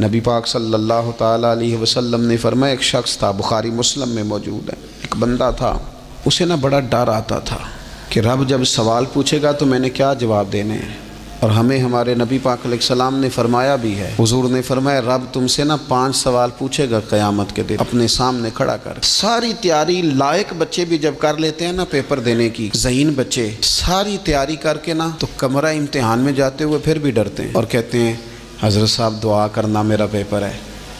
نبی پاک صلی اللہ تعالیٰ علیہ وسلم نے فرمایا، ایک شخص تھا، بخاری مسلم میں موجود ہے، ایک بندہ تھا، اسے نہ بڑا ڈر آتا تھا کہ رب جب سوال پوچھے گا تو میں نے کیا جواب دینے ہیں۔ اور ہمیں ہمارے نبی پاک علیہ السلام نے فرمایا بھی ہے، حضور نے فرمایا رب تم سے نہ 5 سوال پوچھے گا قیامت کے دن اپنے سامنے کھڑا کر۔ ساری تیاری لائق بچے بھی جب کر لیتے ہیں نا پیپر دینے کی، ذہین بچے ساری تیاری کر کے نا تو کمرہ امتحان میں جاتے ہوئے پھر بھی ڈرتے ہیں اور کہتے ہیں حضرت صاحب دعا کرنا میرا پیپر ہے۔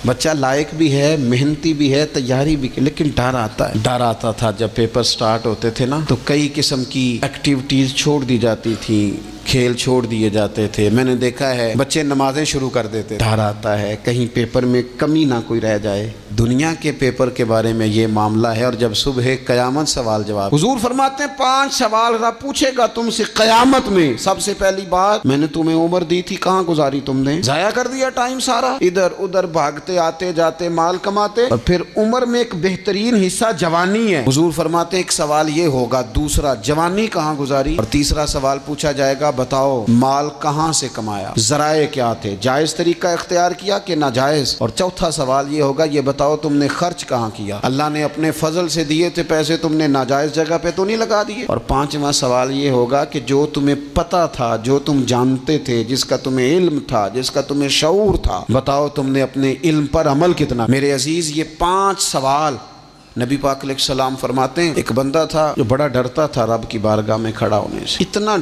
بچہ لائق بھی ہے، محنتی بھی ہے، تیاری بھی، لیکن ڈر آتا ہے۔ ڈر آتا تھا جب پیپر سٹارٹ ہوتے تھے نا تو کئی قسم کی ایکٹیویٹیز چھوڑ دی جاتی تھی، کھیل چھوڑ دیے جاتے تھے۔ میں نے دیکھا ہے بچے نمازیں شروع کر دیتے، ڈر آتا ہے کہیں پیپر میں کمی نہ کوئی رہ جائے۔ دنیا کے پیپر کے بارے میں یہ معاملہ ہے، اور جب صبح قیامت سوال جواب، حضور فرماتے ہیں 5 سوال رب پوچھے گا تم سے قیامت میں۔ سب سے پہلی بات، میں نے تمہیں عمر دی تھی، کہاں گزاری تم نے؟ ضائع کر دیا ٹائم سارا، ادھر ادھر بھاگتے آتے جاتے مال کماتے۔ اور پھر عمر میں ایک بہترین حصہ جوانی ہے، حضور فرماتے ہیں ایک سوال یہ ہوگا، دوسرا جوانی کہاں گزاری، اور تیسرا سوال پوچھا جائے گا بتاؤ مال کہاں سے کمایا، ذرائع کیا تھے، جائز طریقہ اختیار کیا کہ ناجائز، اور چوتھا سوال یہ ہوگا یہ بتاؤ تم نے خرچ کہاں کیا، اللہ نے اپنے فضل سے دیے تھے پیسے، تم نے ناجائز جگہ پہ تو نہیں لگا دیے۔ اور 5واں سوال یہ ہوگا کہ جو تمہیں پتہ تھا، جو تم جانتے تھے، جس کا تمہیں علم تھا، جس کا تمہیں شعور تھا، بتاؤ تم نے اپنے علم پر عمل کتنا۔ میرے عزیز یہ 5 سوال نبی پاک علیہ السلام فرماتے ہیں ایک بندہ تھا جو بڑا ڈرتا تھا رب کی بارگاہ میں کھڑا ہونے سے، اتنا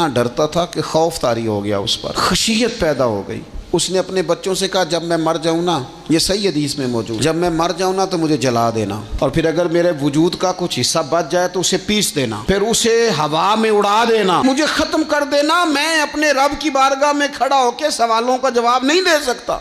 ڈرتا تھا کہ خوف طاری ہو گیا، اس پر خشیت پیدا ہو گئی۔ اس نے اپنے بچوں سے کہا جب میں مر جاؤں نا، یہ صحیح حدیث میں موجود، جب میں مر جاؤں نا تو مجھے جلا دینا، اور پھر اگر میرے وجود کا کچھ حصہ بچ جائے تو اسے پیس دینا، پھر اسے ہوا میں اڑا دینا، مجھے ختم کر دینا، میں اپنے رب کی بارگاہ میں کھڑا ہو کے سوالوں کا جواب نہیں دے سکتا۔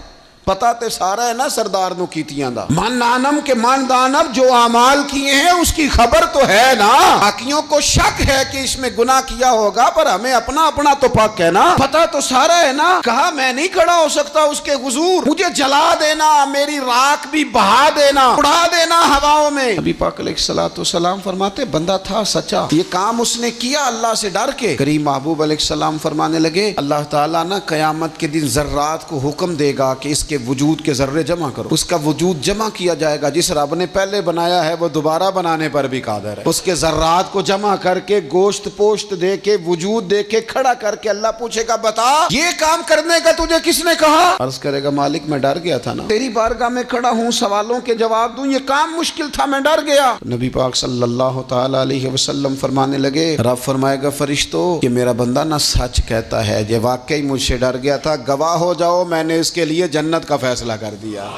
پتہ تے سارا ہے نا سردار نو کیتیاں دا، من نانم کے من دانب جو اعمال کیے ہیں اس کی خبر تو ہے نا، باقیوں کو شک ہے کہ اس میں گناہ کیا ہوگا، پر ہمیں اپنا تو پاک ہے نا، پتہ تو سارا ہے نا۔ کہا میں نہیں کھڑا ہو سکتا اس کے حضور، مجھے جلا دینا، میری راکھ بھی بہا دینا، اڑا دینا ہواؤں میں۔ نبی پاک علیہ الصلوۃ والسلام فرماتے بندہ تھا سچا، یہ کام اس نے کیا اللہ سے ڈر کے۔ کریم محبوب علیہ السلام فرمانے لگے اللہ تعالیٰ نا قیامت کے دن ذرات کو حکم دے گا کہ اس کے وجود کے ذرے جمع کرو، اس کا وجود جمع کیا جائے گا، جس رب نے پہلے بنایا ہے وہ دوبارہ بنانے پر بھی قادر ہے۔ اس کے ذرات کو جمع کر کے گوشت پوشت دے کے وجود دے کے کھڑا کر کے اللہ پوچھے گا بتا یہ کام کرنے کا تجھے کس نے کہا؟ عرض کرے گا مالک میں ڈر گیا تھا نا، تیری بارگاہ میں کھڑا ہوں سوالوں کے جواب دوں، یہ کام مشکل تھا، میں ڈر گیا۔ نبی پاک صلی اللہ تعالی علیہ وسلم فرمانے لگے رب فرمائے گا فرشتوں کہ میرا بندہ نہ سچ کہتا ہے، یہ واقعی مجھ سے ڈر گیا تھا، گواہ ہو جاؤ میں نے اس کے لیے جنت کا فیصلہ کر دیا۔